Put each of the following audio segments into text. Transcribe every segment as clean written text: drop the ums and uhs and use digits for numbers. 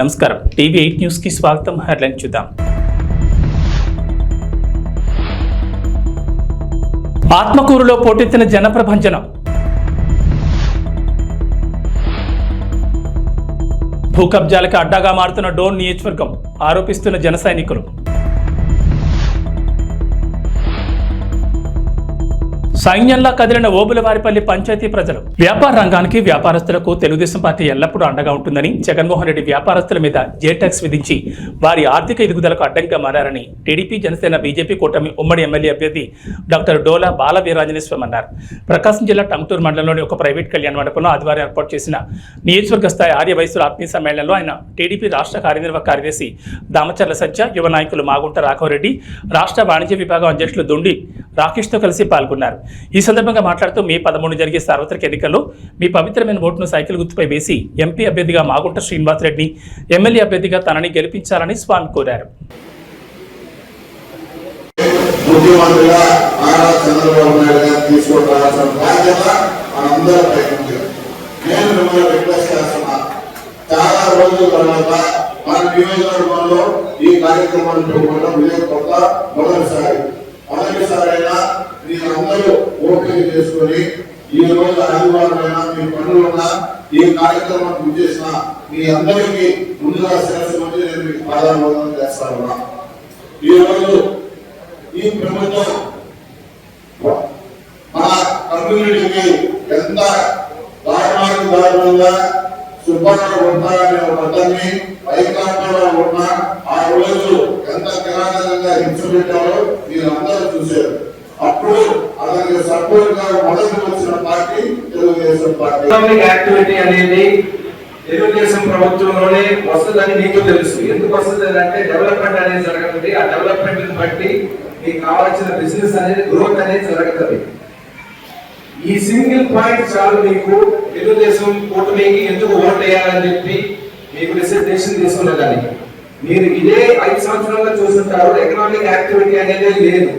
నమస్కారం టీవీ8 న్యూస్ కి స్వాగతం. హెడ్లైన్ చూద్దాం. ఆత్మకూరులో పోటెత్తిన జనప్రభంజనం. భూ కబ్జాలకు అడ్డాగా మారుతున్న డోన్ నియోజకవర్గం ఆరోపిస్తున్న జన సైనికులు. సైన్యంలా కదిలిన ఓబులవారిపల్లి పంచాయతీ ప్రజలు. వ్యాపార రంగానికి వ్యాపారస్తులకు తెలుగుదేశం పార్టీ ఎల్లప్పుడూ అండగా ఉంటుందని, జగన్మోహన్ రెడ్డి వ్యాపారస్తుల మీద జేటాక్స్ విధించి వారి ఆర్థిక ఎదుగుదలకు అడ్డంగా మారారని టీడీపీ, జనసేన, బీజేపీ కూటమి ఉమ్మడి ఎమ్మెల్యే అభ్యర్థి డాక్టర్ డోలా బాల వీరాంజనేయ అన్నారు. ప్రకాశం జిల్లా టంగుటూరు మండలంలోని ఒక ప్రైవేట్ కళ్యాణ మండపంలో ఆదివారం ఏర్పాటు చేసిన నియోజకవర్గ స్థాయి ఆర్య వయసుల ఆత్మీయ సమ్మేళనంలో ఆయన టీడీపీ రాష్ట్ర కార్యనిర్వాహక కార్యదర్శి దామచర్ల సత్య, యువ నాయకులు మాగుంట రాఘవరెడ్డి, రాష్ట్ర వాణిజ్య విభాగం అధ్యక్షులు దొండి రాకేష్తో కలిసి పాల్గొన్నారు. ఈ సందర్భంగా మాట్లాడుతూ మే 13 జరిగే సార్వత్రిక ఎన్నికల్లో మీ పవిత్రమైన ఓటును సైకిల్ గుర్తుపై వేసి ఎంపీ అభ్యర్థిగా మాగుంట శ్రీనివాసరెడ్డిని, ఎమ్మెల్యే అభ్యర్థిగా తనని గెలిపించాలని స్వామి కోరారు. మొదటిసారైనా మీరందరూ ఓపిక చేసుకొని ఈ రోజు ఆదివారమైనా మీ పనులున్నా ఈ కార్యక్రమాన్ని చేసిన మీ అందరికీ ముందుగా శిరస్సు వచ్చి నేను మీకు పాదాభివందనం చేస్తా ఉన్నా. ఈ రోజు ఈ ప్రభుత్వం మన కమ్యూనిటీకి ఎంత దారుణంగా సుబ్బారావు ఉంటారనే ఒక అతన్ని వైకాపాలో ఉన్న ఆ రోజు ఎంత కిరాటంగా హింస పెట్టారో మీరు అందరూ చూశారు. అప్పుడు అలాగే సపోర్ట్ గా మొదటి వచ్చిన పార్టీ తెలుగుదేశం పార్టీ. యాక్టివిటీ అనేది తెలుగుదేశం ప్రభుత్వంలోనే వస్తుందని మీకు తెలుసు. ఎందుకు వస్తుంది అంటే డెవలప్మెంట్ అనేది జరుగుతుంది. ఆ డెవలప్మెంట్ బట్టి మీకు కావాల్సిన బిజినెస్ అనేది గ్రోత్ అనేది జరుగుతుంది. ఈ సింగిల్ పాయింట్ చాలు మీకు తెలుగుదేశం కూటమికి ఎందుకు ఓట్ వేయాలని చెప్పి మీకు డిసిషన్ తీసుకున్నదాన్ని. మీరు ఇదే 5 సంవత్సరాల్లో చూస్తుంటారు, ఎకనామిక్ యాక్టివిటీ అనేది లేదు.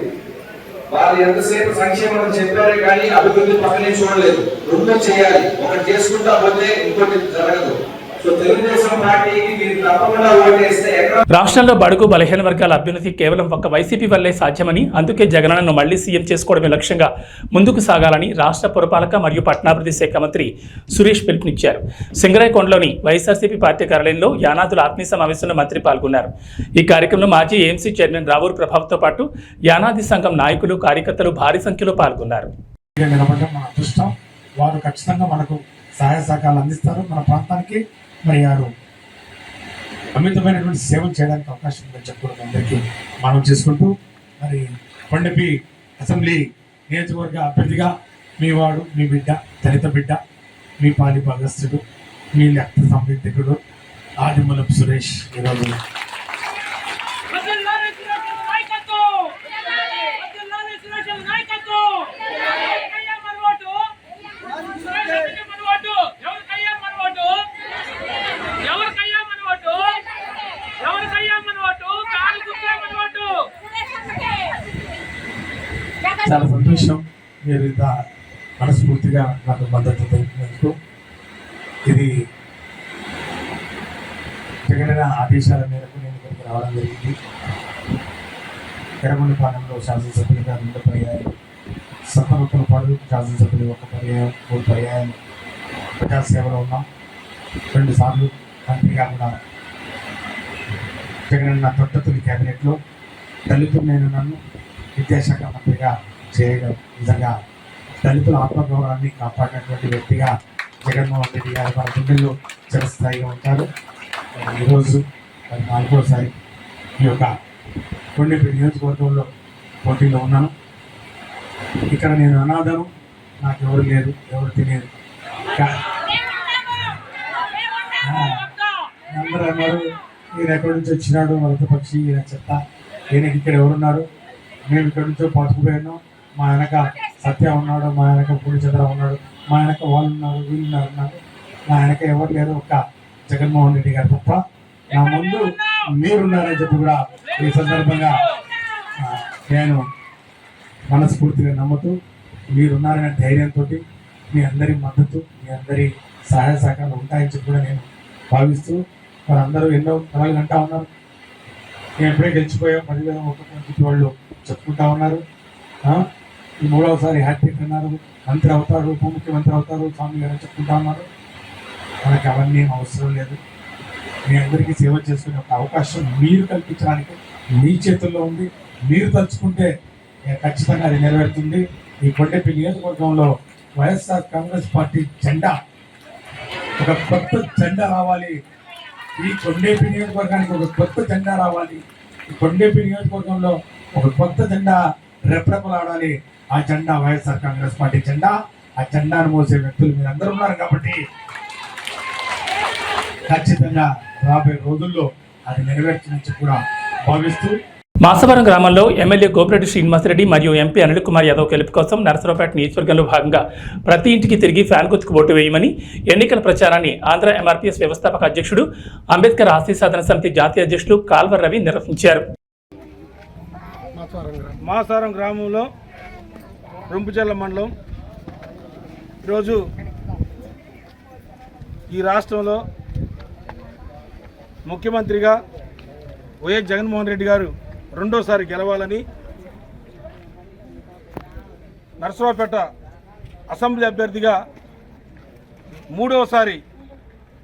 వాళ్ళు ఎంతసేపు సంక్షేమం చెప్పారే కానీ అభివృద్ధి పక్కనే చూడలేదు. రెండు చేయాలి, ఒకటి చేసుకుంటా పోతే ఇంకోటి జరగదు. రాష్ట్రంలో బడుగు బలహీన వర్గాల అభ్యున్నతి కేవలం ఒక్క వైసీపీ వల్లే సాధ్యమని, అందుకే జగనన్నను మళ్లీ సీఎం చేసుకోవడమే లక్ష్యంగా ముందుకు సాగాలని రాష్ట్ర పురపాలక మరియు పట్టణాభివృద్ధి శాఖ మంత్రి సురేష్ పిలుపునిచ్చారు. సింగరాయకొండలోని వైఎస్ఆర్సీపీ పార్టీ కార్యాలయంలో యానాదుల ఆత్మీయ సమావేశంలో మంత్రి పాల్గొన్నారు. ఈ కార్యక్రమంలో మాజీ ఏఎంసీ చైర్మన్ రావూరు ప్రభావ్తో పాటు యానాది సంఘం నాయకులు, కార్యకర్తలు భారీ సంఖ్యలో పాల్గొన్నారు. వారు ఖచ్చితంగా మనకు సహాయ సహకారాలు అందిస్తారు. మన ప్రాంతానికి మరి వారు అమితమైనటువంటి సేవలు చేయడానికి అవకాశం ఉందని చెప్పడం అందరికీ మనం చేసుకుంటూ, మరి కొండపి అసెంబ్లీ నియోజకవర్గ అభ్యర్థిగా మీ వాడు, మీ బిడ్డ, దళిత బిడ్డ, మీ పాలి భాగస్థుడు, మీ రక్త సంబంధికుడు ఆదిమూలపు సురేష్ ఈరోజు చాలా సంతోషం. మీరు ఇంత మనస్ఫూర్తిగా నాకు మద్దతు తెలిపినందుకు. ఇది జగన్ ఆదేశాల మేరకు నేను ఇక్కడికి రావడం జరిగింది. ఎర్రగొండపాలెంలో శాసనసభ్యులుగా 2 పర్యాయాలు, సత్తనూతలపాడు శాసనసభ్యులు 1 పర్యాయం, 3 పర్యాయం ప్రజాసేవలో ఉన్నాం. 2 సార్లు మంత్రిగా కూడా జగనన్న తొట్టతులి క్యాబినెట్లో దళితులైన నన్ను విద్యాశాఖ మంత్రిగా చేయడం నిజంగా దళితుల ఆత్మగౌరవాన్ని కాపాడినటువంటి వ్యక్తిగా జగన్మోహన్ రెడ్డి గారు మన గుండెల్లో చిరస్థాయిగా ఉంటారు. ఈరోజు 4వసారి ఈ యొక్క కొండపి నియోజకవర్గంలో పోటీలో ఉన్నాను. ఇక్కడ నేను అనాథను, నాకు ఎవరు లేరు, ఎవరు తెలియదు. అందరూ అన్నారు ఈయన ఎక్కడి నుంచి వచ్చినాడు, మరొక పక్షి, ఈయన చెత్త, ఈయనకి ఇక్కడ ఎవరున్నారు, మేము ఇక్కడ నుంచో పట్టుకుపోయాను, మా వెనక సత్య ఉన్నాడు, మా వెనక పూడిచంద్ర ఉన్నాడు, మా వెనక వాళ్ళు ఉన్నారు, వీళ్ళు ఉన్నారు, నా వెనక ఎవరు లేరు, ఒక్క జగన్మోహన్ రెడ్డి గారు తప్ప నా ముందు మీరున్నారని చెప్పి కూడా ఈ సందర్భంగా నేను మనస్ఫూర్తిగా నమ్ముతూ, మీరున్నారనే ధైర్యంతో మీ అందరి మద్దతు, మీ అందరి సహాయ సహకారాలు ఉంటాయని చెప్పి కూడా నేను భావిస్తూ వారందరూ ఎన్నో కళలు అంటా ఉన్నారు. మేము ఎప్పుడే గెలిచిపోయాం 10,000 ఒక్కొక్క వాళ్ళు చెప్పుకుంటా ఉన్నారు. ఈ 3వసారి హ్యాట్రిక్ అన్నారు, మంత్రి అవుతారు, ఉప ముఖ్యమంత్రి అవుతారు, స్వామి గారు చెప్పుకుంటా ఉన్నారు. మనకి అవన్నీ అవసరం లేదు. మీ అందరికీ సేవ చేసుకునే ఒక అవకాశం మీరు కల్పించడానికి మీ చేతుల్లో ఉంది. మీరు తలుచుకుంటే ఖచ్చితంగా అది నెరవేరుతుంది. ఈ కొండపల్లి నియోజకవర్గంలో వైఎస్ఆర్ కాంగ్రెస్ పార్టీ జెండా, ఒక కొత్త జెండా రావాలి. ఈ కొండపల్లి నియోజకవర్గానికి ఒక కొత్త జెండా రావాలి. ఈ కొండపల్లి నియోజకవర్గంలో ఒక కొత్త జెండా రెపరెపలాడాలి. ఆ జెండా వైఎస్ఆర్ కాంగ్రెస్ పార్టీ జెండా. ఆ జెండాను మోసే వ్యక్తులు మీరు అందరూ ఉన్నారు కాబట్టి ఖచ్చితంగా రాబోయే రోజుల్లో అది నెరవేర్చని కూడా భావిస్తూ మాసవరం గ్రామంలో ఎమ్మెల్యే గోపిరెడ్డి శ్రీనివాసరెడ్డి మరియు ఎంపీ అనిల్ కుమార్ యాదవ్ గెలుపు కోసం నరసరావుపేట నియోజకవర్గంలో భాగంగా ప్రతి ఇంటికి తిరిగి ఫ్యాన్ గుర్తుకు ఓటు వేయమని ఎన్నికల ప్రచారాన్ని ఆంధ్ర ఎంఆర్పీఎస్ వ్యవస్థాపక అధ్యక్షుడు, అంబేద్కర్ ఆశయ సాధన సమితి జాతీయ అధ్యక్షులు కాల్వర్ రవి నిర్వహించారు. మాసారం గ్రామంలో రొంపుచెర్ల మండలం ఈరోజు ఈ రాష్ట్రంలో ముఖ్యమంత్రిగా వైఎస్ జగన్మోహన్ రెడ్డి గారు రెండోసారి గెలవాలని నరసరావుపేట అసెంబ్లీ అభ్యర్థిగా మూడవసారి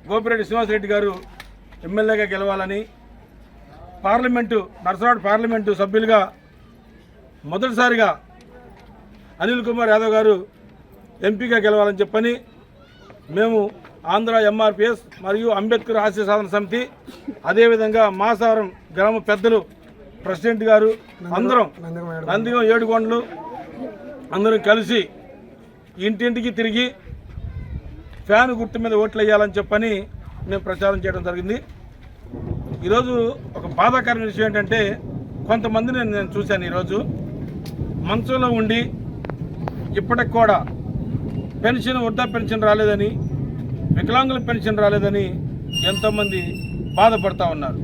గోపిరెడ్డి శ్రీనివాసరెడ్డి గారు ఎమ్మెల్యేగా గెలవాలని, నరసరావుపేట పార్లమెంటు సభ్యులుగా మొదటిసారిగా అనిల్ కుమార్ యాదవ్ గారు ఎంపీగా గెలవాలని చెప్పని మేము ఆంధ్ర ఎంఆర్పీఎస్ మరియు అంబేద్కర్ ఆశయ సాధన సమితి, అదేవిధంగా మాసారం గ్రామ పెద్దలు, ప్రెసిడెంట్ గారు అందరం నందిగం 7 కొండలు అందరం కలిసి ఇంటింటికి తిరిగి ఫ్యాన్ గుర్తు మీద ఓట్లు వేయాలని చెప్పని మేము ప్రచారం చేయడం జరిగింది. ఈరోజు ఒక బాధాకరమైన విషయం ఏంటంటే, కొంతమందిని నేను చూశాను. ఈరోజు మంచంలో ఉండి ఇప్పటికి కూడా వృద్ధా పెన్షన్ రాలేదని, వికలాంగుల పెన్షన్ రాలేదని ఎంతోమంది బాధపడతా ఉన్నారు.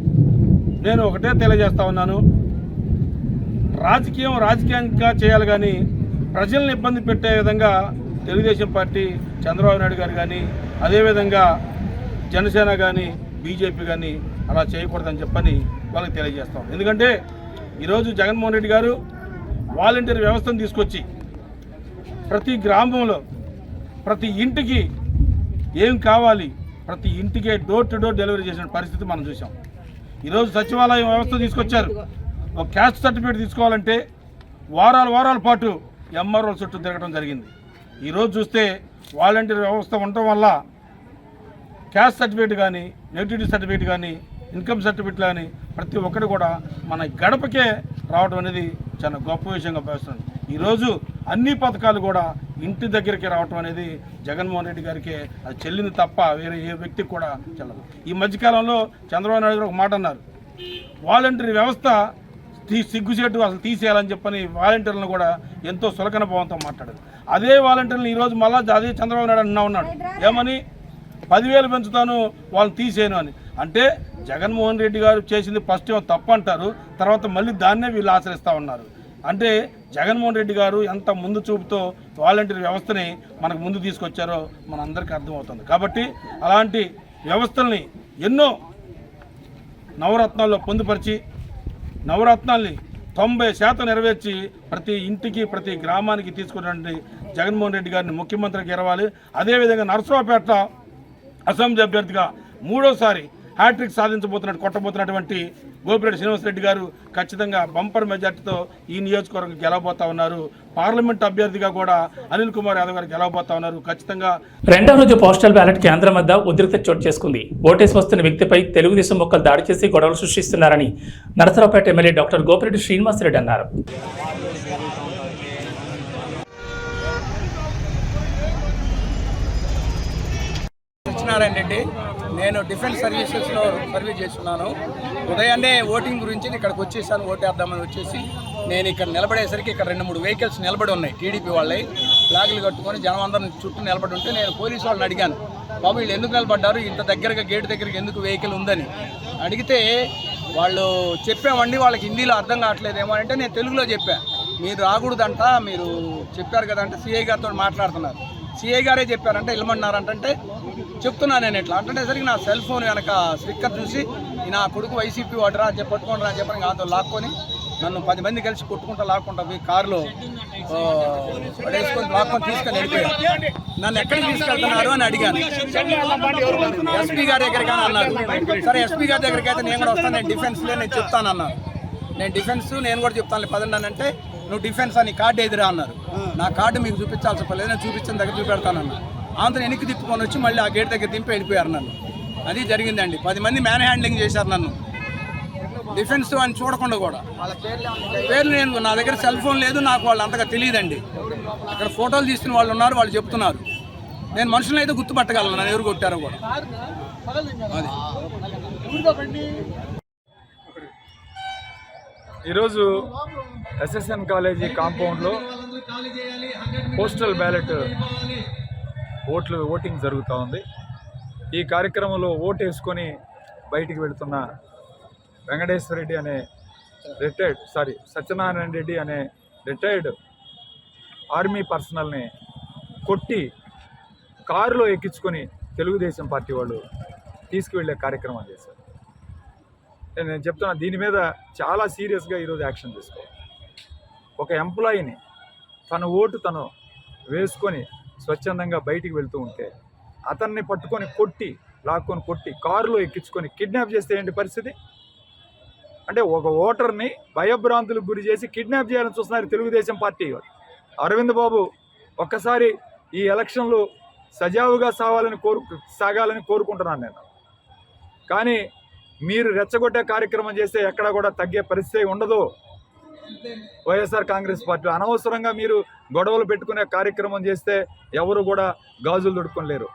నేను ఒకటే తెలియజేస్తా ఉన్నాను, రాజకీయంగా చేయాలి కానీ ప్రజల్ని ఇబ్బంది పెట్టే విధంగా తెలుగుదేశం పార్టీ, చంద్రబాబు నాయుడు గారు కానీ, అదేవిధంగా జనసేన కానీ, బీజేపీ కానీ అలా చేయకూడదని చెప్పని వాళ్ళకి తెలియజేస్తాం. ఎందుకంటే ఈరోజు జగన్మోహన్ రెడ్డి గారు వాలంటీర్ వ్యవస్థను తీసుకొచ్చి ప్రతి గ్రామంలో ప్రతి ఇంటికి ఏం కావాలి ప్రతి ఇంటికే డోర్ టు డోర్ డెలివరీ చేసిన పరిస్థితి మనం చూసాం. ఈరోజు సచివాలయం వ్యవస్థ తీసుకొచ్చారు. ఒక క్యాస్ట్ సర్టిఫికేట్ తీసుకోవాలంటే వారాల పాటు ఎంఆర్ఓల చుట్టూ తిరగడం జరిగింది. ఈరోజు చూస్తే వాలంటీర్ వ్యవస్థ ఉండటం వల్ల క్యాస్ట్ సర్టిఫికేట్ కానీ, నేటివిటీ సర్టిఫికేట్ కానీ, ఇన్కమ్ సర్టిఫికేట్ కానీ ప్రతి ఒక్కటి కూడా మన గడపకే రావడం అనేది చాలా గొప్ప విషయంగా భావిస్తున్నాను. ఈరోజు అన్ని పథకాలు కూడా ఇంటి దగ్గరికి రావటం అనేది జగన్మోహన్ రెడ్డి గారికి అది చెల్లింది తప్ప వేరే ఏ వ్యక్తికి కూడా చెల్లదు. ఈ మధ్యకాలంలో చంద్రబాబు నాయుడు గారు ఒక మాట అన్నారు, వాలంటీర్ వ్యవస్థ సిగ్గుచేటు అసలు తీసేయాలని చెప్పని వాలంటీర్లను కూడా ఎంతో సులకన భావంతో మాట్లాడారు. అదే వాలంటీర్లను ఈరోజు మళ్ళీ అదే చంద్రబాబు నాయుడు ఉన్నాడు, ఏమని 10,000 పెంచుతాను వాళ్ళని తీసేయను అని. అంటే జగన్మోహన్ రెడ్డి గారు చేసింది ఫస్ట్ ఏమో తప్పు అంటారు, తర్వాత మళ్ళీ దాన్నే వీళ్ళు ఆచరిస్తూ ఉన్నారు. అంటే జగన్మోహన్ రెడ్డి గారు ఎంత ముందు చూపుతో వాలంటీర్ వ్యవస్థని మనకు ముందు తీసుకొచ్చారో మనందరికీ అర్థమవుతుంది. కాబట్టి అలాంటి వ్యవస్థల్ని ఎన్నో నవరత్నాల్లో పొందుపరిచి నవరత్నాల్ని 90% నెరవేర్చి ప్రతి ఇంటికి ప్రతి గ్రామానికి తీసుకున్నటువంటి జగన్మోహన్ రెడ్డి గారిని ముఖ్యమంత్రికి ఎరవాలి. అదేవిధంగా నరసరావుపేట అసెంబ్లీ అభ్యర్థిగా మూడోసారి హ్యాట్రిక్ కొట్టబోతున్నటువంటి గోపిరెడ్డి శ్రీనివాసరెడ్డి గారు ఖచ్చితంగా బంపర్ మెజార్టీతో ఈ నియోజకవర్గం గెలవబోతా ఉన్నారు. పార్లమెంట్ అభ్యర్థిగా కూడా అనిల్ కుమార్ యాదవ్ గారు గెలవబోతా ఉన్నారు. ఖచ్చితంగా రెండవ రోజు పోస్టల్ బ్యాలెట్ కేంద్రం వద్ద ఉద్రిక్తత చోటు చేసుకుంది. ఓటేసి వస్తున్న వ్యక్తిపై తెలుగుదేశం మొక్కలు దాడి చేసి గొడవలు సృష్టిస్తున్నారని నరసరావుపేట ఎమ్మెల్యే డాక్టర్ గోపిరెడ్డి శ్రీనివాసరెడ్డి అన్నారు. రెడ్డి, నేను డిఫెన్స్ సర్వీసెస్లో సర్వీస్ చేస్తున్నాను. ఉదయాన్నే ఓటింగ్ గురించి ఇక్కడికి వచ్చేసాను. ఓటేద్దామని వచ్చేసి నేను ఇక్కడ నిలబడేసరికి ఇక్కడ 2-3 వెహికల్స్ నిలబడి ఉన్నాయి. టీడీపీ వాళ్ళే ఫ్లాగులు కట్టుకొని జనం అందరం చుట్టూ నిలబడి ఉంటే నేను పోలీసు వాళ్ళని అడిగాను, బాబు వీళ్ళు ఎందుకు నిలబడ్డారు, ఇంత దగ్గరగా గేటు దగ్గరికి ఎందుకు వెహికల్ ఉందని అడిగితే వాళ్ళు చెప్పామండి, వాళ్ళకి హిందీలో అర్థం కావట్లేదేమో అంటే నేను తెలుగులో చెప్పాను, మీరు రాకూడదంట, మీరు చెప్పారు కదంటే సిఐ గారితో మాట్లాడుతున్నారు. సిఐ గారే చెప్పారంటే వెళ్ళమన్నారంటే చెప్తున్నాను నేను ఇట్లా అంటుండేసరికి నా సెల్ ఫోన్ వెనక స్టిక్కర్ చూసి నా కొడుకు వైసీపీ వాడరా అని చెప్పి పట్టుకుంటారా అని చెప్పని కాదు లాక్కొని నన్ను 10 మంది కలిసి కొట్టుకుంటా లాక్కుంటా పోయి కారులో పడేసుకొని లాక్కొని తీసుకొని వెళ్ళిపోయారు. నన్ను ఎక్కడికి తీసుకెళ్తున్నారు అని అడిగాను. ఎస్పీ గారి దగ్గరికి అని అన్నారు. సరే ఎస్పీ గారి దగ్గరికి అయితే నేను కూడా వస్తాను, నేను డిఫెన్స్లో నేను చెప్తాను అన్నాను. నేను డిఫెన్స్ నేను కూడా చెప్తాను పదండి అని అంటే నువ్వు డిఫెన్స్ అని కార్డు ఎదురా అన్నారు. నా కార్డు మీకు చూపించాల్సిన పర్లేదు, నేను చూపించిన దగ్గర చూపెడతానన్నా. ఆంధ్ర వెనక్కి తిప్పుకొని వచ్చి మళ్ళీ ఆ గేట్ దగ్గర దింపి వెళ్ళిపోయారు నన్ను. అది జరిగిందండి. 10 మంది మ్యాన్ హ్యాండ్లింగ్ చేశారు నన్ను, డిఫెన్స్ అని చూడకుండా కూడా. పేర్లు నేను నా దగ్గర సెల్ ఫోన్ లేదు, నాకు వాళ్ళు అంతగా తెలియదండి. అక్కడ ఫోటోలు తీసుకున్న వాళ్ళు ఉన్నారు, వాళ్ళు చెప్తున్నారు. నేను మనుషులను అయితే గుర్తుపట్టగలను నన్ను ఎవరు కొట్టారో కూడా. అది ఈరోజు ఎస్ఎస్ఎన్ కాలేజీ కాంపౌండ్లో పోస్టల్ బ్యాలెట్ ఓటింగ్ జరుగుతూ ఉంది. ఈ కార్యక్రమంలో ఓటు వేసుకొని బయటికి వెళుతున్న వెంకటేశ్వర రెడ్డి అనే సత్యనారాయణ రెడ్డి అనే రిటైర్డ్ ఆర్మీ పర్సనల్ని కొట్టి కారులో ఎక్కించుకొని తెలుగుదేశం పార్టీ వాళ్ళు తీసుకువెళ్ళే కార్యక్రమం చేశారు. నేను చెప్తున్నా, దీని మీద చాలా సీరియస్గా ఈరోజు యాక్షన్ తీసుకోవాలి. ఒక ఎంప్లాయీని తన ఓటు తను వేసుకొని స్వచ్ఛందంగా బయటికి వెళ్తూ ఉంటే అతన్ని పట్టుకొని లాక్కొని కొట్టి కారులో ఎక్కించుకొని కిడ్నాప్ చేస్తే ఏంటి పరిస్థితి? అంటే ఒక ఓటర్ని భయభ్రాంతులకు గురి చేసి కిడ్నాప్ చేయాలని చూస్తున్నారు తెలుగుదేశం పార్టీ. అరవింద్ బాబు ఒక్కసారి ఈ ఎలక్షన్లు సజావుగా సాగాలని కోరుకుంటున్నాను నేను. కానీ మీరు రెచ్చగొట్టే కార్యక్రమం చేస్తే ఎక్కడా కూడా తగ్గే పరిస్థితి ఉండదు. వైఎస్ఆర్ కాంగ్రెస్ పార్టీ అనవసరంగా మీరు గొడవలు పెట్టుకునే కార్యక్రమం చేస్తే ఎవరు కూడా గాజులు దొడుకోలేరు.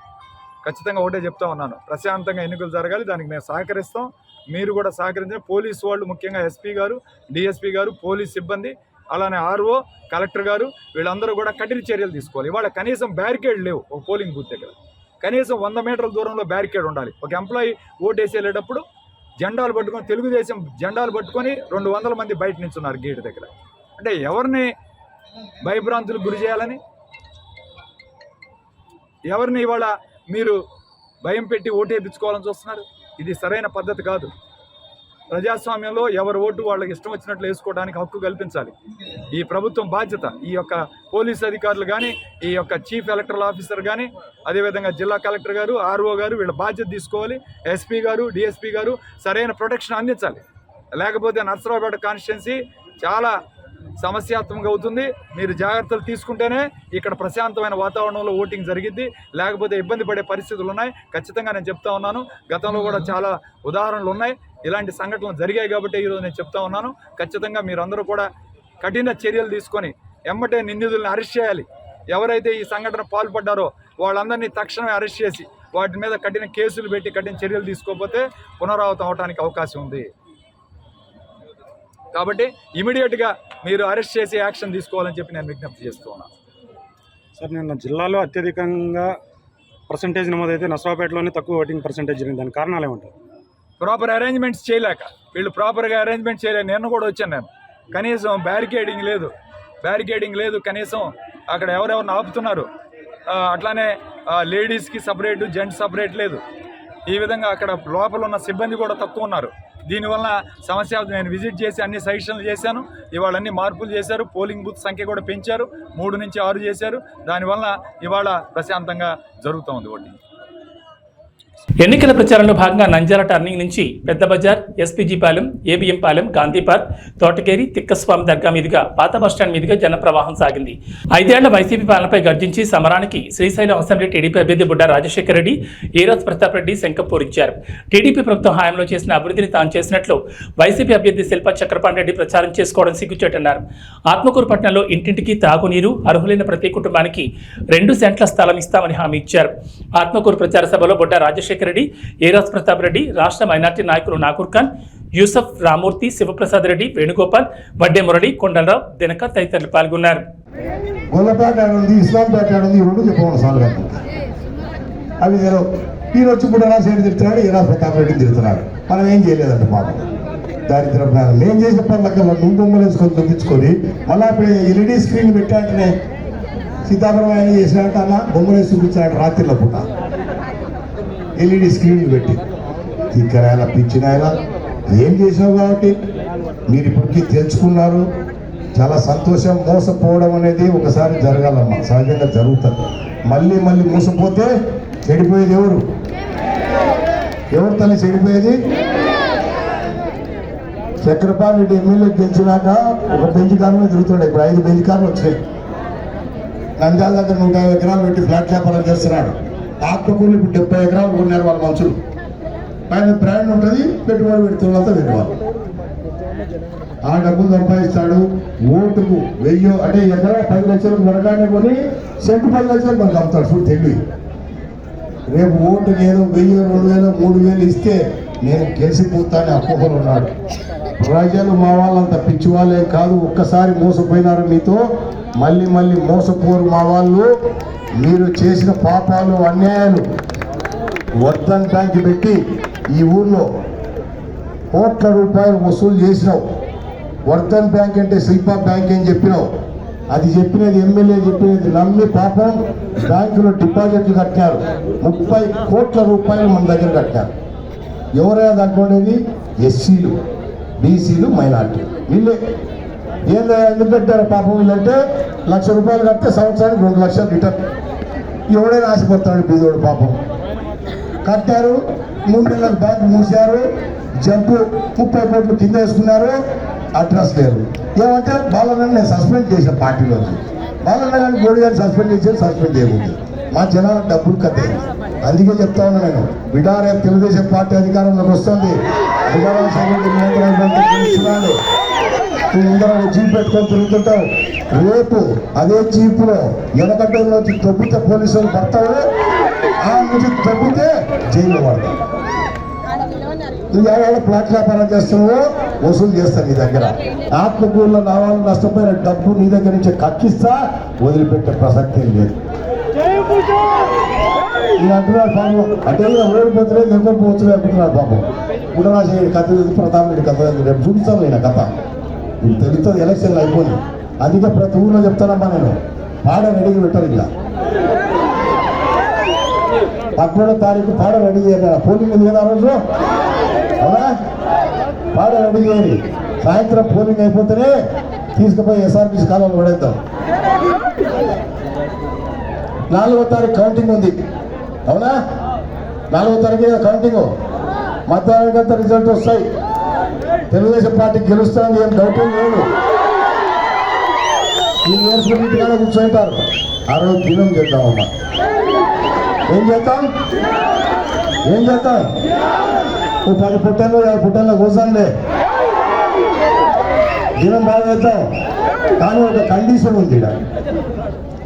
ఖచ్చితంగా ఒకటే చెప్తా ఉన్నాను, ప్రశాంతంగా ఎన్నికలు జరగాలి, దానికి మేము సహకరిస్తాం. మీరు కూడా సహకరించిన పోలీసు వాళ్ళు, ముఖ్యంగా ఎస్పీ గారు, డిఎస్పీ గారు, పోలీస్ సిబ్బంది, అలానే ఆర్ఓ, కలెక్టర్ గారు, వీళ్ళందరూ కూడా కఠిన చర్యలు తీసుకోవాలి. ఇవాళ కనీసం బ్యారికేడ్ లేవు ఒక పోలింగ్ బూత్ దగ్గర. కనీసం 100 మీటర్ల దూరంలో బ్యారికేడ్ ఉండాలి. ఒక ఎంప్లాయీ ఓటు వేసి వెళ్ళేటప్పుడు జెండాలు పట్టుకొని, తెలుగుదేశం జెండాలు పట్టుకొని 200 మంది బయట నించున్నారు గేట్ దగ్గర. అంటే ఎవరిని భయభ్రాంతులకు గురి చేయాలని, ఎవరిని ఇవాళ మీరు భయం పెట్టి ఓటు వేయించుకోవాలని చూస్తున్నారు? ఇది సరైన పద్ధతి కాదు. ప్రజాస్వామ్యంలో ఎవరి ఓటు వాళ్ళకి ఇష్టం వచ్చినట్లు వేసుకోవడానికి హక్కు కల్పించాలి. ఈ ప్రభుత్వం బాధ్యత. ఈ యొక్క పోలీస్ అధికారులు కానీ, ఈ యొక్క చీఫ్ ఎలక్టరల్ ఆఫీసర్ కానీ, అదేవిధంగా జిల్లా కలెక్టర్ గారు, ఆర్ఓ గారు వీళ్ళ బాధ్యత తీసుకోవాలి. ఎస్పీ గారు, డిఎస్పీ గారు సరైన ప్రొటెక్షన్ అందించాలి. లేకపోతే నర్సరావుపేట కాన్స్టిట్యున్సీ చాలా సమస్యాత్మకంగా అవుతుంది. మీరు జాగ్రత్తలు తీసుకుంటేనే ఇక్కడ ప్రశాంతమైన వాతావరణంలో ఓటింగ్ జరిగిద్ది, లేకపోతే ఇబ్బంది పడే పరిస్థితులు ఉన్నాయి. ఖచ్చితంగా నేను చెప్తా ఉన్నాను. గతంలో కూడా చాలా ఉదాహరణలు ఉన్నాయి, ఇలాంటి సంఘటనలు జరిగాయి కాబట్టి ఈరోజు నేను చెప్తా ఉన్నాను. ఖచ్చితంగా మీరందరూ కూడా కఠిన చర్యలు తీసుకొని ఎమ్మటే నిందితులను అరెస్ట్ చేయాలి. ఎవరైతే ఈ సంఘటన పాల్పడ్డారో వాళ్ళందరినీ తక్షణమే అరెస్ట్ చేసి వాటి మీద కఠిన కేసులు పెట్టి కఠిన చర్యలు తీసుకోకపోతే పునరావృతం అవడానికి అవకాశం ఉంది. కాబట్టి ఇమీడియట్గా మీరు అరెస్ట్ చేసి యాక్షన్ తీసుకోవాలని చెప్పి నేను విజ్ఞప్తి చేస్తూ ఉన్నాను. సార్, నిన్న జిల్లాలో అత్యధికంగా పర్సంటేజ్ నమోదైతే నర్సరావుపేటలోనే తక్కువ ఓటింగ్ పర్సంటేజ్ జరిగింది. దానికి కారణాలు ఏమంటారు? ప్రాపర్ అరేంజ్మెంట్స్ చేయలేక, వీళ్ళు ప్రాపర్గా అరేంజ్మెంట్ చేయలేక. నేను కూడా వచ్చాను, నేను కనీసం బ్యారికేడింగ్ లేదు, కనీసం అక్కడ ఎవరెవరిని ఆపుతున్నారు. అట్లానే లేడీస్కి సపరేట్, జెంట్స్ సపరేట్ లేదు. ఈ విధంగా అక్కడ లోపల ఉన్న సిబ్బంది కూడా తక్కువ ఉన్నారు. దీనివల్ల సమస్య. నేను విజిట్ చేసి అన్ని సజెషన్లు చేశాను. ఇవాళ అన్ని మార్పులు చేశారు. పోలింగ్ బూత్ సంఖ్య కూడా పెంచారు, 3 నుంచి 6 చేశారు. దానివల్ల ఇవాళ ప్రశాంతంగా జరుగుతూ ఉంది ఓటింగ్. ఎన్నికల ప్రచారంలో భాగంగా నంద్యాల టర్నింగ్ నుంచి పెద్ద బజార్, SPG Palem, ABM Palem, Gandhi park, Thotakeri, Tikkaswamy Dargah మీదుగా పాత బస్టాండ్ మీదుగా జనప్రవాహం సాగింది. 5 ఏళ్ల వైసీపీ పాలనపై గర్జించి సమరానికి శ్రీశైలం అసెంబ్లీ టీడీపీ అభ్యర్థి బుడ్డా రాజశేఖర రెడ్డి, ఈరాజ్ ప్రతాప్ రెడ్డి శంఖం పూరించారు. టీడీపీ ప్రభుత్వం హయాంలో చేసిన అభివృద్ధిని తాను చేసినట్లు వైసీపీ అభ్యర్థి శిల్పా చక్రపాణి రెడ్డి ప్రచారం చేసుకోవడం సిగ్గుచేటన్నారు. ఆత్మకూరు పట్టణంలో ఇంటింటికి తాగునీరు, అర్హులైన ప్రతి కుటుంబానికి 2 సెంట్ల స్థలం ఇస్తామని హామీ ఇచ్చారు. ఆత్మకూరు ప్రచార సభలో బుడ్డా రాజశేఖర రెడ్డి, ఈరాజ్ ప్రతాప్ రెడ్డి, రాష్ట్ర మైనార్టీ నాయకులు నాకూర్ ఖాన్, యూసఫ్, రామూర్తి, శివప్రసాద్ రెడ్డి, వేణుగోపాల్, వడ్డే మురళి, కొండలరావు, దినక తదితరులు పాల్గొన్నారు. గొల్లపేట ఉంది, ఇస్లాంపేట ఉంది, ఈ 2 చెప్పమని సార్ అవి ఈయన వచ్చి కూడా రాసేది తిరుగుతున్నాడు, ఈరాజ్ ప్రతాప్ రెడ్డి తిరుగుతున్నాడు. మనం ఏం చేయలేదంట పాపం. దారిద్ర ప్రాణం మేము చేసిన పనులకి నువ్వు బొమ్మలు వేసుకొని తగ్గించుకొని మళ్ళీ ఇప్పుడు ఎల్ఈడి స్క్రీన్ పెట్టాకనే సీతాపురం ఆయన చేసినట్టు అన్న బొమ్మలు వేసి చూపించాడు రాత్రిలో పూట. ఎల్ఈడి స్క్రీన్లు పెట్టి తిక్కరాయల పిచ్చినాయల ఏం చేసినావు కాబట్టి మీరు ఇప్పటికీ తెలుసుకున్నారు. చాలా సంతోషం. మోసపోవడం అనేది ఒకసారి జరగాలమ్మా, సహజంగా జరుగుతుంది. మళ్ళీ మళ్ళీ మోసపోతే చెడిపోయేది ఎవరు? ఎవరు తల్లి చెడిపోయేది? చక్రపాణి రెడ్డి ఎమ్మెల్యే గెలిచినాక ఒక బెంచ్ కారులో తిరుగుతున్నాడు. ఇప్పుడు 5 బెంచ్ కార్లు వచ్చినాయి. నంద్యాల దగ్గర 150 ఎకరాలు పెట్టి ఫ్లాట్ వ్యాపారం చేస్తున్నాడు. ఆత్మకూరులు ఇప్పుడు 70 ఎకరాలు కొన్నారు వాళ్ళ మనుషులు. పైన బ్రాండ్ ఉంటుంది, పెట్టుబడి పెడుతున్నంతా పెట్టుకోవాలి. ఆ డబ్బులు సంపాదిస్తాడు. ఓటుకు 1000 అంటే ఎకరా 10 లక్షలకు కొనగానే కొని సెంటు 10 లక్షలకు మనకు అమ్ముతాడు. చూడు తెలివి. రేపు ఓటుకు ఏదో 1000, 2000, 3000 ఇస్తే నేను గెలిచిపోతాను అపోహలు ఉన్నాడు. ప్రజలు మా వాళ్ళంత పిచ్చి వాళ్ళే కాదు. ఒక్కసారి మోసపోయినారు మీతో, మళ్ళీ మళ్ళీ మోసపోరు మా వాళ్ళు. మీరు చేసిన పాపాలు, అన్యాయాలు వర్ధన్ బ్యాంక్ పెట్టి ఈ ఊర్లో కోట్ల రూపాయలు వసూలు చేసినావు. వర్ధన్ బ్యాంక్ అంటే శిల్పా బ్యాంక్ అని చెప్పినావు. అది చెప్పినది ఎమ్మెల్యే చెప్పినది నమ్మి పాపం బ్యాంకులో డిపాజిట్లు కట్టారు. 30 కోట్ల రూపాయలు మన దగ్గర కట్టారు. ఎవరైనా దాంట్లోనేది ఎస్సీలు, బీసీలు, మైనార్టీ. వీళ్ళే ఏందో ఎందుకు కట్టారు పాపం? వీళ్ళంటే 1,00,000 రూపాయలు కడితే సంవత్సరానికి 2 లక్షలు రిటర్న్. ఎవడైనా ఆశపడతాడు బీదోడు పాపం. కట్టారు, 3 నెలలకు బ్యాంకు మూసారు. జంపు 30 కోట్లు కింద వేసుకున్నారు. అడ్రస్ లేరు. ఏమంటే బాలన్న నేను సస్పెండ్ చేసిన పార్టీలోకి. బాలన్న కానీ గోడి గారిని సస్పెండ్ చేసేది సస్పెండ్ చేయకూడదు. మా జనాలకు డబ్బులు కట్టేది. అందుకే చెప్తా ఉన్నా నేను, బిడారే తెలుగుదేశం పార్టీ అధికారంలోకి వస్తుంది. నువ్వు ముందర జీప్ పెట్టుకొని తిరుగుతుంటావు. రేపు అదే జీపులో వెనకడ్డంలోకి తొబ్బితే పోలీసులు పడతావు. ఆ నుంచి తొబ్బితే జైల్లో పడతావు. నువ్వు ఎవరైనా ప్లాట్ వ్యాపారం చేస్తున్నావో వసూలు చేస్తాను నీ దగ్గర. ఆత్మకూరులో నా వాళ్ళు నష్టపోయిన డబ్బు నీ దగ్గర నుంచి కక్కిస్తా, వదిలిపెట్టే ప్రసక్తి లేదు. నేను అంటున్నాడు పాపం, అంటే ఓడిపోతులే నిలబడిపోతులే అనుకుంటున్నాడు పాపం. గుడరాజు కథ ప్రతాప్ రెడ్డి కథ రేపు చూపిస్తాను నేను కథ. నీకు తెలుస్తుంది, ఎలక్షన్లు అయిపోయి. అందుకే ప్రతి ఊళ్ళో చెప్తానమ్మా నేను, పాడ రెడీగా పెట్టారు. ఇలా 11వ తారీఖు పాడ రెడీ చేయాలి. పోలింగ్ ఉంది కదా ఆ రోజు, అవునా? పాడ రెడీ చేయాలి. సాయంత్రం పోలింగ్ అయిపోతేనే తీసుకుపోయి ఎస్ఆర్బీసీ కాలంలో పడేద్దాం. 4వ తారీఖు కౌంటింగ్ ఉంది, అవునా? 4వ తారీఖు కౌంటింగ్. మధ్యాహ్నానికంతా రిజల్ట్ వస్తాయి. తెలుగుదేశం పార్టీ గెలుస్తానని ఏం డౌట్ లేదు. ఈ నేర్చుకుని ఇంటికాడ కూర్చుంటారు. ఆ రోజు దినం చేద్దామమ్మా. ఏం చేద్దాం? ఏం చేద్దాం? 10 పుట్టల్లో 5 పుట్టల్లో కూర్చోండి. దినం బాగా చేద్దాం. కానీ ఒక కండిషన్ ఉంది.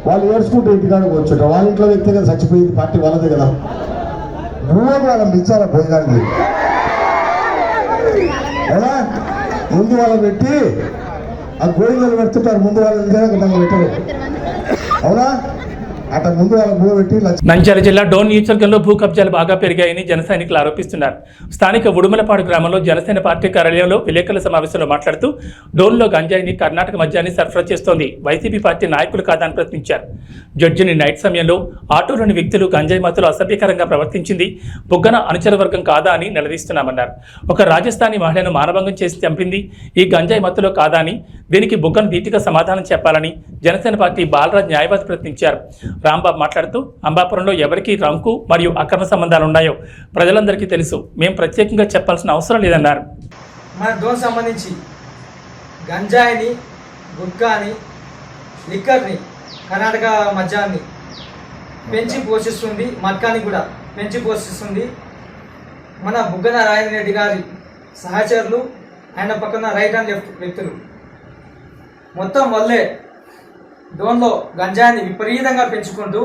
వాళ్ళు ఏడ్చుకుంటూ ఇంటికాడ కూర్చుంటారు. వాళ్ళ ఇంట్లో వ్యక్తి కదా చచ్చిపోయింది, పార్టీ వాళ్ళదే కదా. నువ్వే వాళ్ళని పిలిచారా భోజనానికి? ఎలా ముందు వాళ్ళని పెట్టి ఆ గోడలు పెడుతుంటారు. ముందు వాళ్ళని పెట్టరు, అవునా? అట్లా ముందు వాళ్ళ పెట్టి. నంద్యాల జిల్లా డోన్ నియోజకవర్గంలో భూ కబ్జాలు బాగా పెరిగాయని జన సైనికులు ఆరోపిస్తున్నారు. స్థానిక ఉడుమలపాడు గ్రామంలో జనసేన పార్టీ కార్యాలయంలో విలేకరుల సమావేశంలో మాట్లాడుతూ డోన్లో గంజాయిని కర్ణాటక మద్యాన్ని సరఫరా చేస్తోంది వైసీపీ పార్టీ నాయకులు కాదని ప్రశ్నించారు. జడ్జిని నైట్ సమయంలో ఆటోలోని వ్యక్తులు గంజాయి మత్తులో అసభ్యకరంగా ప్రవర్తించింది బుగ్గన అనుచర వర్గం కాదా అని నిలదీస్తున్నామన్నారు. ఒక రాజస్థానీ మహిళను మానభంగం చేసి చంపింది ఈ గంజాయి మత్తులో కాదా అని, దీనికి బుగ్గన ధీటుగా సమాధానం చెప్పాలని జనసేన పార్టీ బాలరాజ్ న్యాయవాది ప్రశ్నించారు. రాంబాబు మాట్లాడుతూ అంబాపురంలో ఎవరికి రంకు మరియు అక్రమ సంబంధాలు ఉన్నాయో ప్రజలందరికీ తెలుసు, మేము ప్రత్యేకంగా చెప్పాల్సిన అవసరం లేదన్నారు. మన డోన్ సంబంధించి గంజాయిని, గుట్కాని, లిక్కర్ని, కర్ణాటక మద్యాన్ని పెంచి పోషిస్తుంది, మట్కాని కూడా పెంచి పోషిస్తుంది మన బుగ్గన రాజేంద్ర రెడ్డి గారి సహచరులు, ఆయన పక్కన రైట్ అండ్ లెఫ్ట్ వ్యక్తులు. మొత్తం వల్లే డోన్లో గంజాయిని విపరీతంగా పెంచుకుంటూ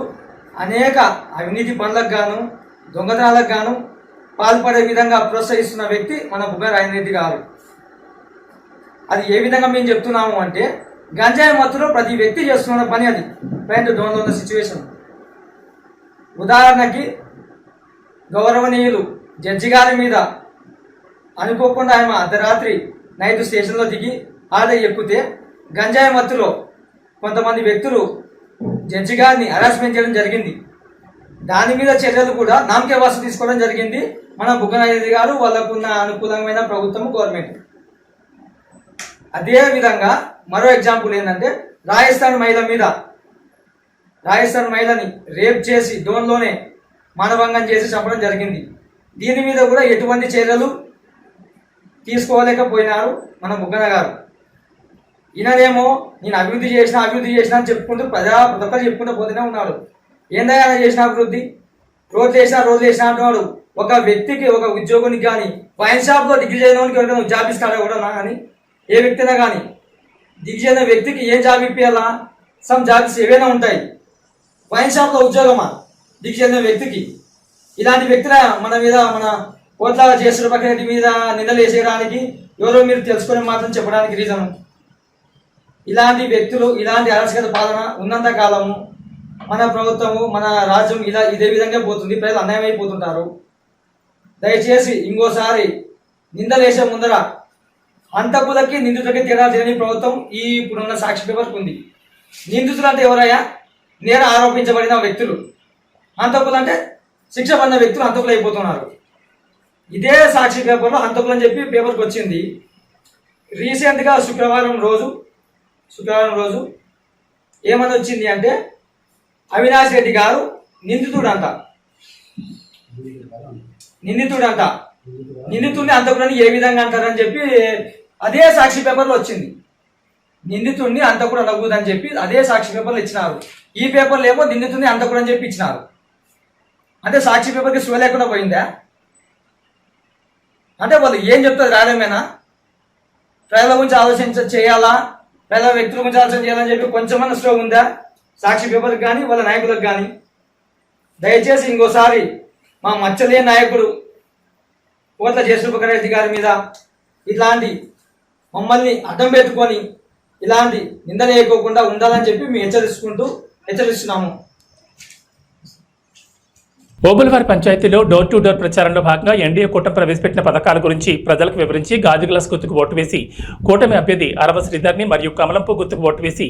అనేక అవినీతి పనులకు గాను, దొంగతనాలకు గాను పాల్పడే విధంగా ప్రోత్సహిస్తున్న వ్యక్తి మన బుగ్గన రాజేంద్ర రెడ్డి గారు. అది ఏ విధంగా మేము చెప్తున్నాము అంటే, గంజాయి మత్తులో ప్రతి వ్యక్తి చేస్తున్న పని అది ప్రజెంట్ డోన్లో ఉన్న సిచ్యువేషన్. ఉదాహరణకి గౌరవనీయులు జడ్జి గారి మీద అనుకోకుండా ఆయన అర్ధరాత్రి నైట్ స్టేషన్లో దిగి ఆడే ఎక్కితే గంజాయి మత్తులో కొంతమంది వ్యక్తులు జడ్జి గారిని హరాస్మెంట్ చేయడం జరిగింది. దాని మీద చర్యలు కూడా నామకే వాసు తీసుకోవడం జరిగింది మన బుగ్గనారెడ్డి గారు, వాళ్ళకున్న అనుకూలమైన ప్రభుత్వం, గవర్నమెంట్. అదే విధంగా మరో ఎగ్జాంపుల్ ఏంటంటే రాజస్థాన్ మహిళని రేప్ చేసి డోన్లోనే మానభంగం చేసి చంపడం జరిగింది. దీని మీద కూడా ఎటువంటి చర్యలు తీసుకోలేకపోయినారు మన బుగ్గన గారు. ఈయననేమో నేను అభివృద్ధి చేసిన అని చెప్పుకుంటూ ప్రతి ఒక్కరు చెప్పుకుంటూ పోతూనే ఉన్నాడు. ఏందయ్యా చేసిన అభివృద్ధి? రోడ్లు వేసినా అంటున్నాడు. ఒక వ్యక్తికి, ఒక ఉద్యోగునికి కానీ, వైన్ షాప్లో డిగ్రీ చేయడానికి ఎవరికైనా జాబ్ ఇస్తాడా కూడా కానీ, ఏ వ్యక్తినా కానీ డిగ్రీ చేయని వ్యక్తికి ఏం జాబ్ ఇప్పించాలా? సమ్ జాబ్స్ ఏవైనా ఉంటాయి. వైన్ షాప్లో ఉద్యోగమా డిగ్రీ చేయని వ్యక్తికి? ఇలాంటి వ్యక్తుల మన కోట్ల చేసిన పక్కన మీద నిందలు వేసేయడానికి ఎవరో మీరు తెలుసుకునే మాత్రం చెప్పడానికి రీజన్. ఇలాంటి వ్యక్తులు, ఇలాంటి అరాచకత పాలన ఉన్నంత కాలము మన ప్రభుత్వము, మన రాజ్యం ఇదే విధంగా పోతుంది. ప్రజలు అన్యాయం అయిపోతుంటారు. దయచేసి ఇంకోసారి నిందలు వేసే ముందర హంతకులకి నిందితులకి తేడా తెలియని ప్రభుత్వం ఈ ఇప్పుడున్న సాక్షి పేపర్కి ఉంది. నిందితులు అంటే ఎవరయ్యా? నేర ఆరోపించబడిన వ్యక్తులు. హంతకులు అంటే శిక్ష పడిన వ్యక్తులు హంతకులు అయిపోతున్నారు. ఇదే సాక్షి పేపర్లో హంతకులు అని చెప్పి పేపర్కి వచ్చింది. రీసెంట్గా శుక్రవారం రోజు ఏమని వచ్చింది అంటే అవినాష్ రెడ్డి గారు నిందితుడంట. నిందితుడిని హంతకుడని ఏ విధంగా అంటారని చెప్పి అదే సాక్షి పేపర్లో వచ్చింది. నిందితుడిని హంతకుడు అనకూడదని చెప్పి అదే సాక్షి పేపర్లో ఇచ్చినారు. ఈ పేపర్లో ఏమో నిందితుడిని హంతకుడు అని చెప్పి ఇచ్చినారు. అంటే సాక్షి పేపర్కి స్లో లేకుండా పోయిందా? అంటే వాళ్ళు ఏం చెప్తారు? రాయడమేనా? ప్రజల గురించి చేయాలా, ప్రజల వ్యక్తుల గురించి ఆలోచన చేయాలని చెప్పి కొంచెమన్నా స్లో ఉందా సాక్షి పేపర్కి కానీ వాళ్ళ నాయకులకు కానీ? దయచేసి ఇంకోసారి మా మచ్చలే నాయకుడు కోట్ల జయసూర్యరెడ్డి గారి మీద ఇట్లాంటి మమ్మల్ని అడ్డం పెట్టుకొని ఇలాంటి నిందలు వేయకోకుండా ఉండాలని చెప్పి మేము హెచ్చరిస్తున్నాము. ఓబులవారి పంచాయతీలో డోర్ టు డోర్ ప్రచారంలో భాగంగా ఎన్డీఏ కూటమి ప్రవేశపెట్టిన పథకాల గురించి ప్రజలకు వివరించి గాజు గ్లాస్ గుర్తుకు ఓటు వేసి కూటమి అభ్యర్థి అరవ శ్రీధర్ని మరియు కమలంపు గుర్తుకు ఓటు వేసి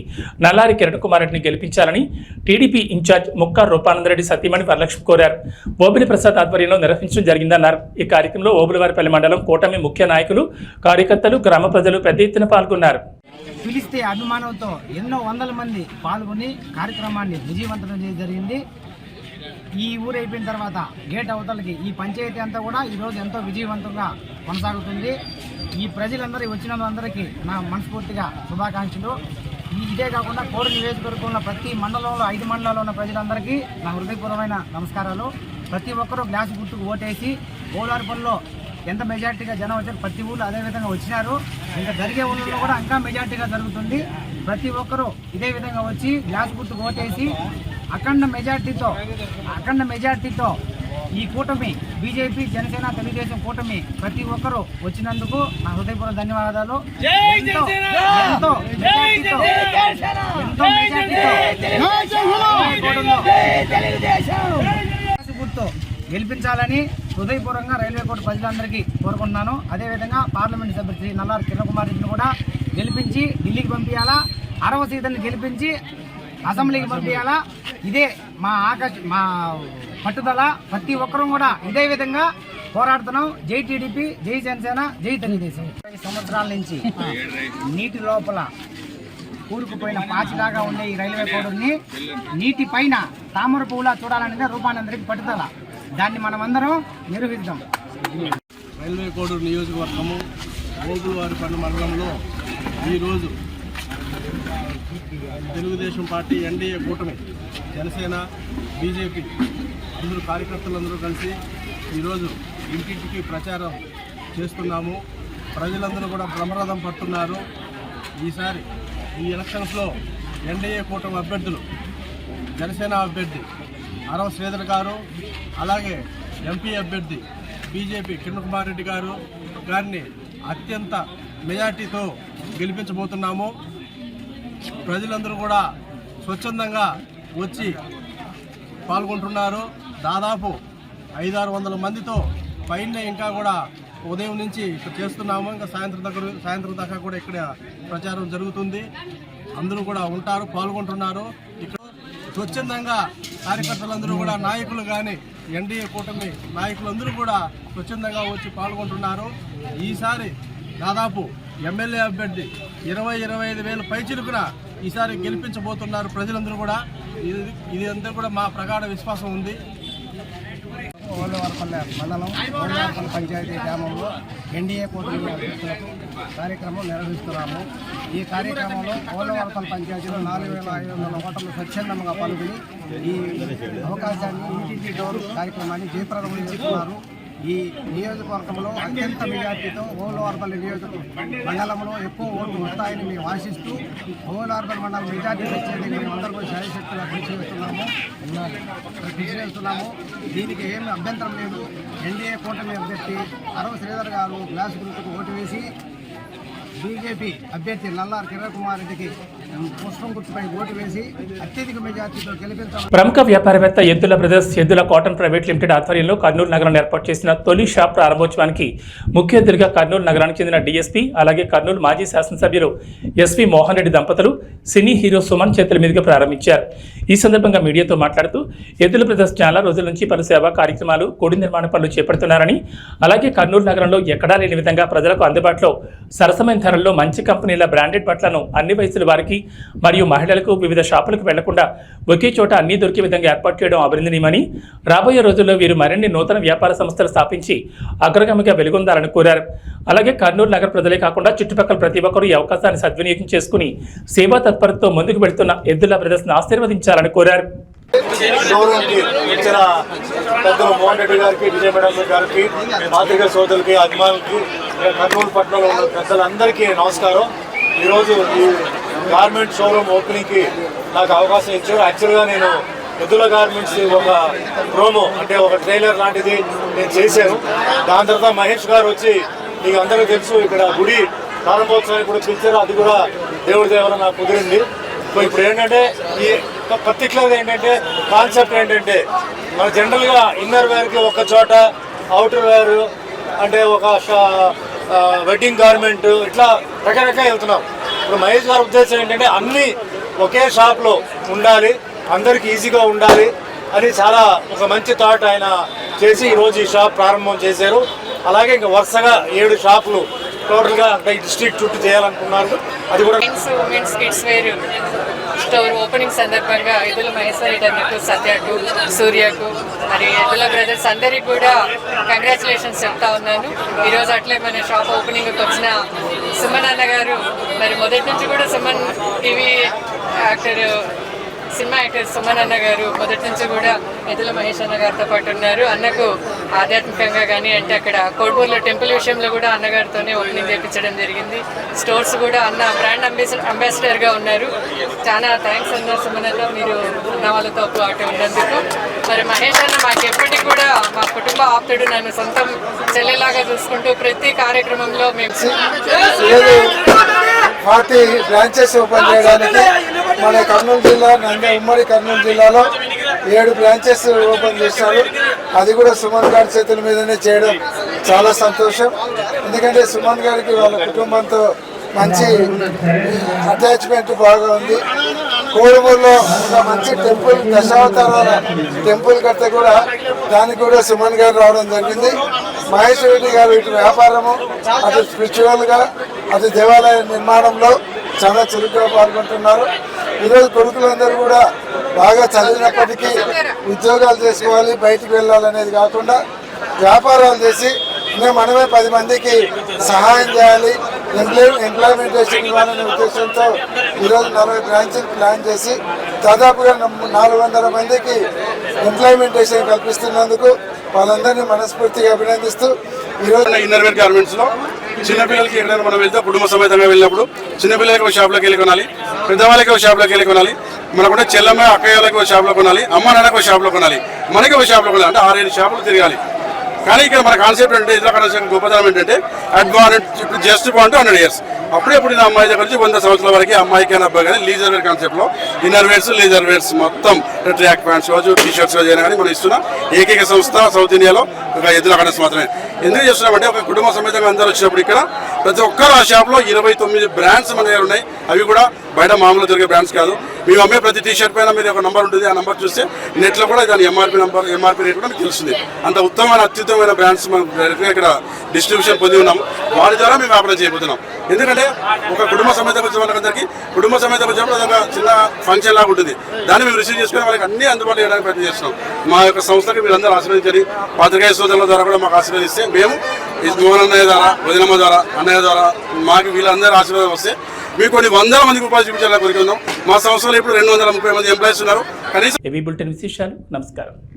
నల్లారి కిరణ్ కుమార్ రెడ్డిని గెలిపించాలని టీడీపీ ఇన్ఛార్జ్ ముక్కా రూపానందరెడ్డి సతీమణి వరలక్ష్మి కోరారు. ఓబులి ప్రసాద్ ఆధ్వర్యంలో నిర్వహించడం జరిగిందన్నారు. ఈ కార్యక్రమంలో ఓబులవారిపల్లి మండలం కూటమి ముఖ్య నాయకులు, కార్యకర్తలు, గ్రామ ప్రజలు పెద్ద ఎత్తున పాల్గొన్నారు. పిలిస్తే అభిమానంతో ఎన్నో వందల మంది పాల్గొని కార్యక్రమాన్ని విజయవంతం చేయడం జరిగింది. ఈ ఊరు అయిపోయిన తర్వాత గేట్ అవతలకి ఈ పంచాయతీ అంతా కూడా ఈరోజు ఎంతో విజయవంతంగా కొనసాగుతుంది. ఈ ప్రజలందరూ వచ్చిన అందరికీ నా మనస్ఫూర్తిగా శుభాకాంక్షలు. ఇదే కాకుండా కోరు నియోజకవర్గంలో ప్రతి మండలంలో 5 మండలాల్లో ఉన్న ప్రజలందరికీ నా హృదయపూర్వమైన నమస్కారాలు. ప్రతి ఒక్కరూ గ్లాస్ గుర్తుకు ఓటేసి ఓలార్పల్లో ఎంత మెజార్టీగా జనం వచ్చారు, ప్రతి ఊళ్ళో అదేవిధంగా వచ్చినారు. ఇంకా జరిగే ఊళ్ళో కూడా ఇంకా మెజార్టీగా జరుగుతుంది. ప్రతి ఒక్కరూ ఇదే విధంగా వచ్చి గ్లాస్ గుర్తుకు ఓటేసి అఖండ మెజార్టీతో ఈ కూటమి బీజేపీ, జనసేన, తెలుగుదేశం కూటమి ప్రతి ఒక్కరూ వచ్చినందుకు నా హృదయపూర్వక ధన్యవాదాలు. గుర్తు గెలిపించాలని హృదయపూర్వకంగా రైల్వే కోర్టు ప్రజలందరికీ కోరుకుంటున్నాను. అదేవిధంగా పార్లమెంట్ సభ్యులు శ్రీ నల్లారి కిరణ్ కుమార్ రెడ్డిని కూడా గెలిపించి ఢిల్లీకి పంపించాలా, అరవ సీట్ని గెలిపించి అసెంబ్లీకి పంపించాలా. ఇదే మా పట్టుదల. ప్రతి ఒక్కరూ కూడా ఇదే విధంగా పోరాడుతున్నాం. జై టీడీపీ, జై జనసేన, జై తెలుగుదేశం. 20 సంవత్సరాల నుంచి నీటి లోపల కూరుకుపోయిన పాచిలాగా ఉండే ఈ రైల్వే కోడుని నీటి పైన తామర పువ్వులా చూడాలనేది రూపానందరికి పట్టుదల. దాన్ని మనమందరం నిర్వహిద్దాం. రైల్వే కోడూరు నియోజకవర్గము ఓబులవారిపల్లి మండలంలో ఈరోజు తెలుగుదేశం పార్టీ, ఎన్డీఏ కూటమి, జనసేన, బీజేపీ అందరూ కార్యకర్తలందరూ కలిసి ఈరోజు ఇంటింటికి ప్రచారం చేస్తున్నాము. ప్రజలందరూ కూడా బ్రహ్మరథం పడుతున్నారు. ఈసారి ఈ ఎలక్షన్స్లో ఎన్డీఏ కూటమి అభ్యర్థులు, జనసేన అభ్యర్థి అరవ శ్రీధర్ గారు, అలాగే ఎంపీ అభ్యర్థి బీజేపీ కిరణ్ కుమార్ రెడ్డి గారిని అత్యంత మెజార్టీతో గెలిపించబోతున్నాము. ప్రజలందరూ కూడా స్వచ్ఛందంగా వచ్చి పాల్గొంటున్నారు. దాదాపు 500-600 మందితో పైన ఇంకా కూడా ఉదయం నుంచి ఇక్కడ చేస్తున్నాము. ఇంకా సాయంత్రం దాకా కూడా ఇక్కడ ప్రచారం జరుగుతుంది. అందరూ కూడా ఉంటారు, పాల్గొంటున్నారు. ఇక్కడ స్వచ్ఛందంగా కార్యకర్తలందరూ కూడా నాయకులు కానీ ఎన్డీఏ కూటమి నాయకులందరూ కూడా స్వచ్ఛందంగా వచ్చి పాల్గొంటున్నారు. ఈసారి దాదాపు ఎమ్మెల్యే అభ్యర్థి 20-25 వేల పైచిలుకున ఈసారి గెలిపించబోతున్నారు ప్రజలందరూ కూడా. ఇది అంతా కూడా మా ప్రగాఢ విశ్వాసం ఉంది. ఓలవరపల్లె మండలం ఓలవరపల్లె పంచాయతీ గ్రామంలో ఎన్డీఏ కూటమి అభ్యర్థులకు కార్యక్రమం నిర్వహిస్తున్నాము. ఈ కార్యక్రమంలో ఓలవరపల్లె పంచాయతీలో 4,500 ఓటర్లు స్వచ్ఛందంగా పాల్గొని ఈ అవకాశాన్ని ఇంటింటి డోర్ కార్యక్రమాన్ని జయప్రదం చేస్తున్నారు. ఈ నియోజకవర్గంలో అత్యంత మెజార్టీతో ఓలవరపల్లి మండలంలో ఎక్కువ ఓట్లు వస్తాయని మేము ఆశిస్తూ ఓలవరపల్లి మండలం మెజార్టీ వచ్చేది మేము అందరూ శాయశక్తులు కృషి చేస్తున్నాము. దీనికి ఏమి అభ్యంతరం లేదు. ఎన్డీఏ కూటమి అభ్యర్థి అరవ శ్రీధర్ గారు గ్లాస్ గుర్తుకు ఓటు వేసి బీజేపీ అభ్యర్థి నల్లారి కిరణ్ కుమార్ రెడ్డికి పుష్పం గుర్తుపై ఓటు వేసి అత్యధిక మెజార్టీతో గెలిపించారు. ప్రముఖ వ్యాపారవేత్త ఎద్దుల బ్రదర్స్ ఎద్దుల కాటన్ ప్రైవేట్ లిమిటెడ్ ఆధ్వర్యంలో కర్నూలు నగరంలో ఏర్పాటు చేసిన తొలి షాప్ ప్రారంభోత్సవానికి ముఖ్య అతిథిగా కర్నూలు నగరానికి చెందిన డీఎస్పీ అలాగే కర్నూలు మాజీ శాసనసభ్యులు ఎస్వి మోహన్ రెడ్డి దంపతులు సినీ హీరో సుమన్ చేతుల మీదుగా ప్రారంభించారు. ఈ సందర్భంగా మీడియాతో మాట్లాడుతూ ఎద్దుల బ్రదర్స్ చాలా రోజుల నుంచి పలు సేవా కార్యక్రమాలు, కోడి నిర్మాణ పనులు చేపడుతున్నారని, అలాగే కర్నూలు నగరంలో ఎక్కడా లేని విధంగా ప్రజలకు అందుబాటులో సరసమైన ధరల్లో మంచి కంపెనీల బ్రాండెడ్ బట్టలను అన్ని వయసుల వారికి మరియు మహిళలకు వివిధ షాపులకు వెళ్లకుండా ఒకే చోట అన్ని దొరికే విధంగా ఏర్పాటు చేయడం అభినందనీయమని, రాబోయే రోజుల్లో వీరు మరిన్ని నూతన వ్యాపార సంస్థలు స్థాపించి అగ్రగామిగా వెలుగొందాలని కోరారు. అలాగే కర్నూలు నగర ప్రజలే కాకుండా చుట్టుపక్కల ప్రతి ఒక్కరూ ఈ అవకాశాన్ని సద్వినియోగం చేసుకుని సేవా తత్పరతతో ముందుకు వెళ్తున్న ఎద్దుల బ్రదర్స్ను ఆశీర్వదించాలని కోరారు. షోరూమ్కి ఇచ్చిన పెద్దలు మోహన్ రెడ్డి గారికి, విజయ మేడం గారికి, పాత్రిక సోదరులకి, అభిమానులకి, కర్నూలు పట్టణంలో ఉన్న పెద్దలందరికీ నమస్కారం. ఈరోజు ఈ గార్మెంట్ షోరూమ్ ఓపెనింగ్కి నాకు అవకాశం ఇచ్చారు. యాక్చువల్గా నేను ఎద్దుల గార్మెంట్స్ ఒక ప్రోమో అంటే ఒక ట్రైలర్ లాంటిది నేను చేశాను. దాని తర్వాత మహేష్ గారు వచ్చి మీకు అందరికీ తెలుసు ఇక్కడ గుడి ప్రారంభోత్సవానికి కూడా పిలిచారు. అది కూడా దేవుడి దేవర నాకు కుదిరింది. సో ఇప్పుడు ఏంటంటే ఈ పర్టికులర్గా ఏంటంటే కాన్సెప్ట్ ఏంటంటే మన జనరల్గా ఇన్నర్ వేర్కి ఒక చోట, అవుటర్ వేర్ అంటే ఒక వెడ్డింగ్ గార్మెంట్, ఇట్లా రకరకాల వెళ్తున్నాం. ఇప్పుడు మహేష్ గారి ఉద్దేశం ఏంటంటే అన్నీ ఒకే షాప్లో ఉండాలి, అందరికీ ఈజీగా ఉండాలి అని చాలా ఒక మంచి థాట్ ఆయన చేసి ఈరోజు ఈ షాప్ ప్రారంభం చేశారు. అలాగే ఇంకా వరుసగా 7 షాపులు టోటల్గా ఈ డిస్ట్రిక్ట్ చుట్టూ చేయాలనుకున్నారు. అది కూడా women's kids wear store opening సందర్భంగా ఎద్దుల మహేశ్వర రెడ్డి అన్నకు, సత్యకు, సూర్యకు, మరి ఎద్దుల బ్రదర్స్ అందరికీ కూడా కంగ్రాచులేషన్స్ చెప్తా ఉన్నాను. ఈరోజు అట్లే మన షాప్ ఓపెనింగ్కి వచ్చిన సుమన్ అన్న గారు, మరి మొదటి నుంచి కూడా Suman TV cinema actor Suman అన్న గారు మొదటి నుంచి కూడా ఎద్దుల మహేష్ అన్న గారితో పాటు ఉన్నారు. అన్నకు ఆధ్యాత్మికంగా కానీ అంటే అక్కడ కోడ్మూరులో టెంపుల్ విషయంలో కూడా అన్నగారితోనే ఓపెనింగ్ చేయించడం జరిగింది. స్టోర్స్ కూడా అన్న బ్రాండ్ అంబాసిడర్గా ఉన్నారు. చాలా థ్యాంక్స్ అన్న సుమన్ అన్న, మీరు అన్న వాళ్ళతో పాటు ఉన్నందుకు. మరి మహేష్ అన్న మాకు ఎప్పటికీ కూడా మా కుటుంబ ఆప్తుడు, నన్ను సొంతం చెల్లెలాగా చూసుకుంటూ ప్రతి కార్యక్రమంలో మేము 40 బ్రాంచెస్ ఓపెన్ చేయడానికి మన కర్నూలు జిల్లా ఉమ్మడి కర్నూలు జిల్లాలో 7 బ్రాంచెస్ ఓపెన్ చేశారు. అది కూడా సుమన్ గారి చేతుల మీదనే చేయడం చాలా సంతోషం. ఎందుకంటే సుమన్ గారికి వాళ్ళ కుటుంబంతో మంచి అటాచ్మెంట్ బాగా ఉంది. కోడుమూరులో ఒక మంచి టెంపుల్, దశావతారాల టెంపుల్ కడితే కూడా దానికి కూడా సుమన్ గారు రావడం జరిగింది. మహేష్ రెడ్డి గారు ఇటు వ్యాపారము, అటు స్పిరిచువల్గా, అటు దేవాలయ నిర్మాణంలో చాలా చురుగ్గా పాల్గొంటున్నారు. ఈరోజు కొడుకులందరూ కూడా బాగా చదివినప్పటికీ ఉద్యోగాలు చేసుకోవాలి, బయటికి వెళ్ళాలనేది కాకుండా వ్యాపారాలు చేసి మనమే 10 మందికి సహాయం చేయాలి, ఎంప్లాయ్మెంటేషన్ ఇవ్వాలనే ఉద్దేశంతో ఈరోజు 40 బ్రాంచ్లు ప్లాన్ చేసి దాదాపుగా 400 మందికి ఎంప్లాయ్మెంటేషన్ కల్పిస్తున్నందుకు వాళ్ళందరినీ మనస్ఫూర్తిగా అభినందిస్తూ ఈరోజు ఇన్నర్వేర్ గార్మెంట్స్లో చిన్నపిల్లలకి ఎక్కడైనా మనం వెళ్తే కుటుంబ సమేతంగా వెళ్ళినప్పుడు చిన్నపిల్లలకి ఒక షాప్లోకి వెళ్ళి కొనాలి, పెద్దవాళ్ళకి ఒక షాప్లోకి వెళ్ళి కొనాలి, మనకుంటే చెల్లమ్మ అక్కయ్యలకు ఒక షాప్లో కొనాలి, అమ్మ నాన్నకు ఒక షాప్లో కొనాలి, మనకి ఒక షాప్లో కొనాలి. అంటే 6-7 షాపులు తిరగాలి. కానీ ఇక్కడ మన కాన్సెప్ట్ అంటే ఇతర కనెక్షన్ గొప్పతనం ఏంటంటే అడ్వాన్స్ ఇప్పుడు జస్ట్ 100 years అప్పుడే పుట్టిన అమ్మాయి దగ్గర నుంచి 100 సంవత్సరాల వరకు అమ్మాయికి అని అబ్బాయి కానీ లీజర్ వేర్ కాన్సెప్ట్లో ఇన్నర్ వేర్స్, లేజర్ వేర్స్ మొత్తం ట్రాక్ ప్యాంట్స్ కావచ్చు, టీషర్ట్స్ అయినా కానీ మనం ఇస్తున్న ఏకైక సంస్థ సౌత్ ఇండియాలో ఒక ఎద్దుల కనెక్స్ మాత్రమే. ఎందుకు చేస్తున్నామంటే ఒక కుటుంబ సమేతంగా అందరూ వచ్చినప్పుడు ఇక్కడ ప్రతి ఒక్కరు ఆ షాప్లో 29 బ్రాండ్స్ మన దగ్గర ఉన్నాయి. అవి కూడా బయట మామూలు దొరికే బ్రాండ్స్ కాదు. మేము అమ్మే ప్రతి టీ షర్ట్ పైన మీద ఒక నంబర్ ఉంటుంది. ఆ నంబర్ చూస్తే నెట్లో కూడా దాని ఎంఆర్పీ రేట్ కూడా మీకు తెలుస్తుంది. అంత ఉత్తమమైన అత్యుత్తమైన బ్రాండ్స్ మనం డైరెక్ట్గా ఇక్కడ డిస్ట్రిబ్యూషన్ పొంది ఉన్నాం. వాటి ద్వారా మేము వ్యాపారం చేయబోతున్నాం. ఎందుకంటే ఒక కుటుంబ సమేతంగా వచ్చిన వాళ్ళందరికీ కుటుంబ సమేతంగా వచ్చినప్పుడు అదొక చిన్న ఫంక్షన్ లాగా ఉంటుంది. దాన్ని మేము రిసీవ్ చేసుకుని వాళ్ళకి అన్ని అందుబాటులో చేయడానికి ప్రయత్నం చేస్తున్నాం. మా యొక్క సంస్థకి మీరందరూ ఆశీర్వదించండి. పాత్రికేయ సోదరుల ద్వారా కూడా మాకు ఆశీర్వదిస్తే మేము మోహన్ అన్నయ్య ద్వారా, వదినమ్మ ద్వారా, అన్నయ్య ద్వారా మాకు వీళ్ళందరూ ఆశీర్వాదం వస్తే మీకు కొన్ని 100 మందికి ఉపాధి చూపించాలని కోరుకుందాం. మా సంస్థలో ఇప్పుడు 230 మంది ఎంప్లాయీస్ ఉన్నారు. కనీసం ఏబీ బులెటిన్ విశేషాలు. నమస్కారం.